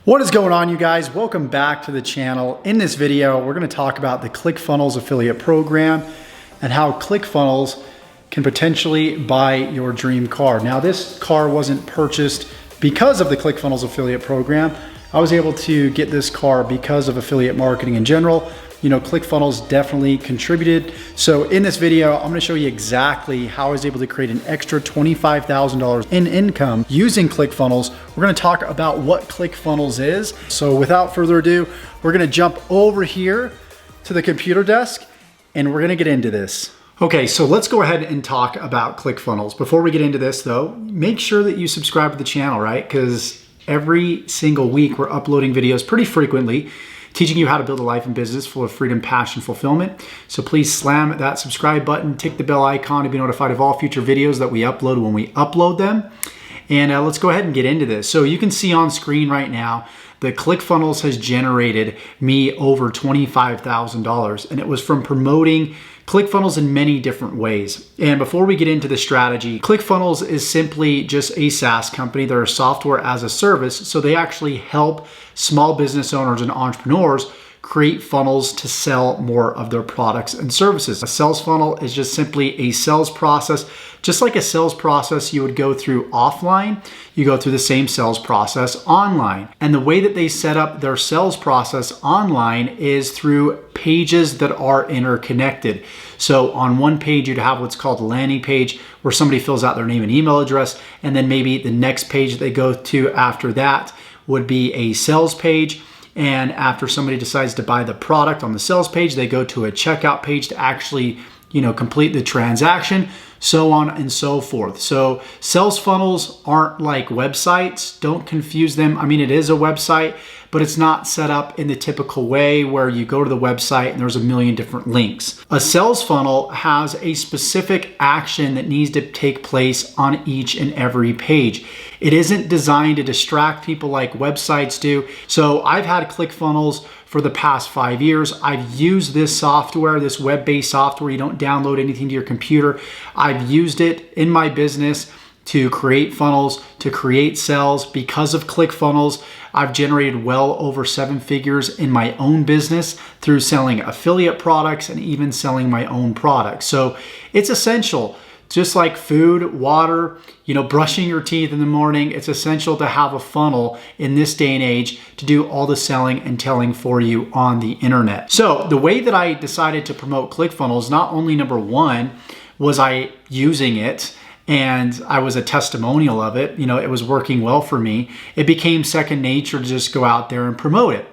What is going on, you guys? Welcome back to the channel. In this video, we're going to talk about the ClickFunnels affiliate program and how ClickFunnels can potentially buy your dream car. Now, this car wasn't purchased because of the ClickFunnels affiliate program. I was able to get this car because of affiliate marketing in general. You know, ClickFunnels definitely contributed. So in this video, I'm gonna show you exactly how I was able to create an extra $25,000 in income using ClickFunnels. We're gonna talk about what ClickFunnels is. So without further ado, we're gonna jump over here to the computer desk and we're gonna get into this. Okay, so let's go ahead and talk about ClickFunnels. Before we get into this though, make sure that you subscribe to the channel, right? Because every single week we're uploading videos pretty frequently, teaching you how to build a life and business full of freedom, passion, fulfillment. So please slam that subscribe button, tick the bell icon to be notified of all future videos that we upload when we upload them. And let's go ahead and get into this. So you can see on screen right now that ClickFunnels has generated me over $25,000, and it was from promoting ClickFunnels in many different ways. And before we get into the strategy, ClickFunnels is simply just a SaaS company. They're a software as a service. So they actually help small business owners and entrepreneurs create funnels to sell more of their products and services. A sales funnel is just simply a sales process. Just like a sales process you would go through offline, you go through the same sales process online. And the way that they set up their sales process online is through pages that are interconnected. So on one page, you'd have what's called a landing page where somebody fills out their name and email address. And then maybe the next page that they go to after that would be a sales page. And after somebody decides to buy the product on the sales page, they go to a checkout page to actually, complete the transaction, so on and so forth. So sales funnels aren't like websites. Don't confuse them. I mean, it is a website, but it's not set up in the typical way where you go to the website and there's a million different links. A sales funnel has a specific action that needs to take place on each and every page. It isn't designed to distract people like websites do. So I've had ClickFunnels for the past 5 years. I've used this software, this web-based software. You don't download anything to your computer. I've used it in my business to create funnels, to create sales. Because of ClickFunnels, I've generated well over 7 figures in my own business through selling affiliate products and even selling my own products. So it's essential. Just like food, water, brushing your teeth in the morning, it's essential to have a funnel in this day and age to do all the selling and telling for you on the internet. So the way that I decided to promote ClickFunnels, not only number one, was I using it and I was a testimonial of it, it was working well for me. It became second nature to just go out there and promote it.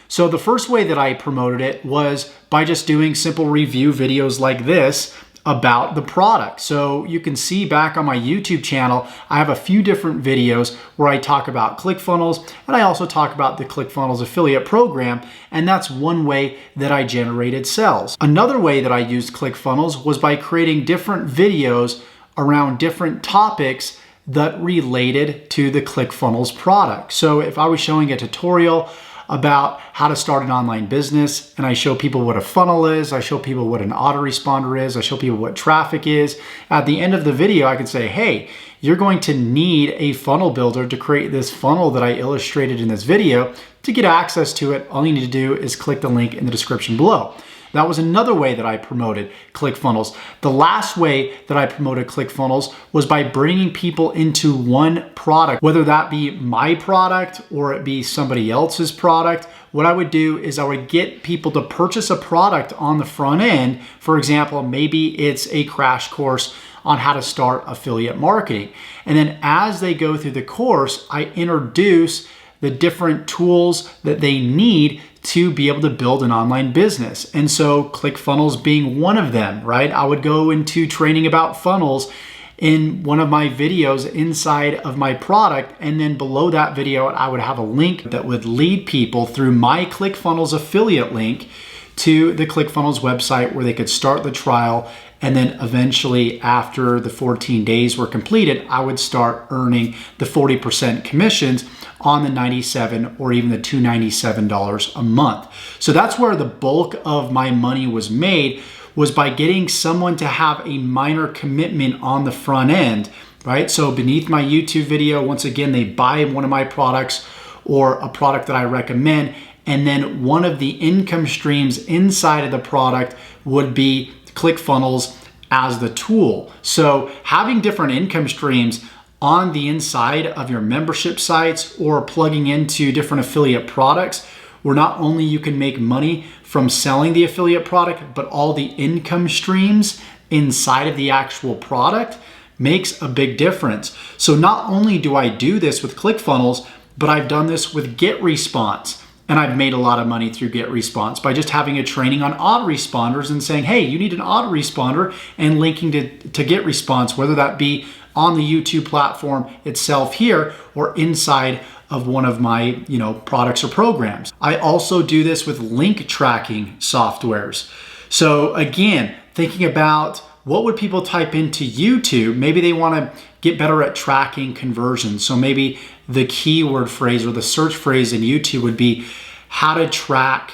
So the first way that I promoted it was by just doing simple review videos like this about the product. So you can see back on my YouTube channel, I have a few different videos where I talk about ClickFunnels, and I also talk about the ClickFunnels affiliate program, and that's one way that I generated sales. Another way that I used ClickFunnels was by creating different videos around different topics that related to the ClickFunnels product. So if I was showing a tutorial about how to start an online business, and I show people what a funnel is, I show people what an autoresponder is, I show people what traffic is. At the end of the video, I can say, hey, you're going to need a funnel builder to create this funnel that I illustrated in this video. To get access to it, all you need to do is click the link in the description below. That was another way that I promoted ClickFunnels. The last way that I promoted ClickFunnels was by bringing people into one product, whether that be my product or it be somebody else's product. What I would do is I would get people to purchase a product on the front end. For example, maybe it's a crash course on how to start affiliate marketing. And then as they go through the course, I introduce the different tools that they need to be able to build an online business. And so ClickFunnels being one of them, right? I would go into training about funnels in one of my videos inside of my product. And then below that video, I would have a link that would lead people through my ClickFunnels affiliate link to the ClickFunnels website where they could start the trial. And then eventually after the 14 days were completed, I would start earning the 40% commissions on the $97 or even the $297 a month. So that's where the bulk of my money was made, was by getting someone to have a minor commitment on the front end, right? So beneath my YouTube video, once again, they buy one of my products or a product that I recommend. And then one of the income streams inside of the product would be ClickFunnels as the tool. So having different income streams on the inside of your membership sites or plugging into different affiliate products, where not only you can make money from selling the affiliate product, but all the income streams inside of the actual product makes a big difference. So not only do I do this with ClickFunnels, but I've done this with GetResponse. And I've made a lot of money through GetResponse by just having a training on autoresponders and saying, hey, you need an autoresponder, and linking to GetResponse, whether that be on the YouTube platform itself here or inside of one of my products or programs. I also do this with link tracking softwares. So again, thinking about what would people type into YouTube? Maybe they want to get better at tracking conversions. So maybe the keyword phrase or the search phrase in YouTube would be how to track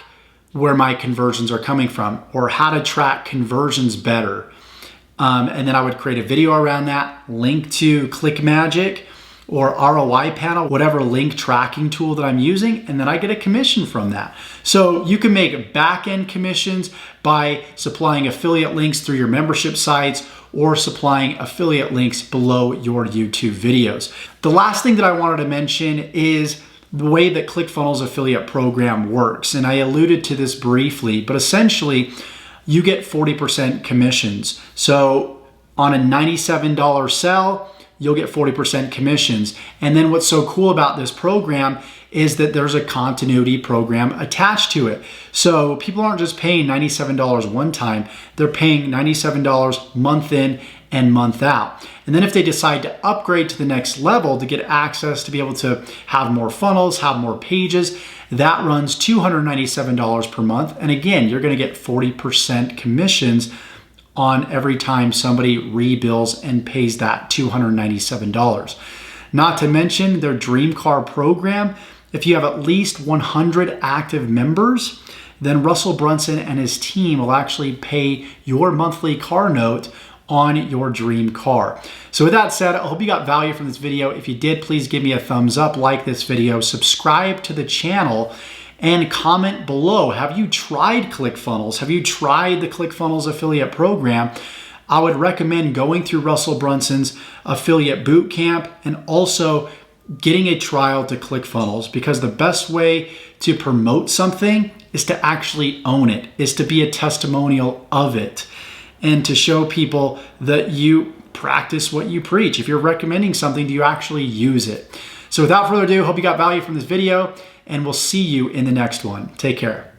where my conversions are coming from, or how to track conversions better. And then I would create a video around that, link to ClickMagick or ROI Panel, whatever link tracking tool that I'm using, and then I get a commission from that. So you can make back-end commissions by supplying affiliate links through your membership sites or supplying affiliate links below your YouTube videos. The last thing that I wanted to mention is the way that ClickFunnels affiliate program works. And I alluded to this briefly, but essentially you get 40% commissions. So on a $97 sell, you'll get 40% commissions. And then what's so cool about this program is that there's a continuity program attached to it. So people aren't just paying $97 one time, they're paying $97 month in and month out. And then if they decide to upgrade to the next level to get access to be able to have more funnels, have more pages, that runs $297 per month. And again, you're gonna get 40% commissions on every time somebody rebills and pays that $297. Not to mention their Dream Car program. If you have at least 100 active members, then Russell Brunson and his team will actually pay your monthly car note on your dream car. So with that said, I hope you got value from this video. If you did, please give me a thumbs up, like this video, subscribe to the channel, and comment below. Have you tried ClickFunnels? Have you tried the ClickFunnels affiliate program? I would recommend going through Russell Brunson's affiliate bootcamp and also getting a trial to ClickFunnels, because the best way to promote something is to actually own it, is to be a testimonial of it, and to show people that you practice what you preach. If you're recommending something, do you actually use it? So without further ado, hope you got value from this video, and we'll see you in the next one. Take care.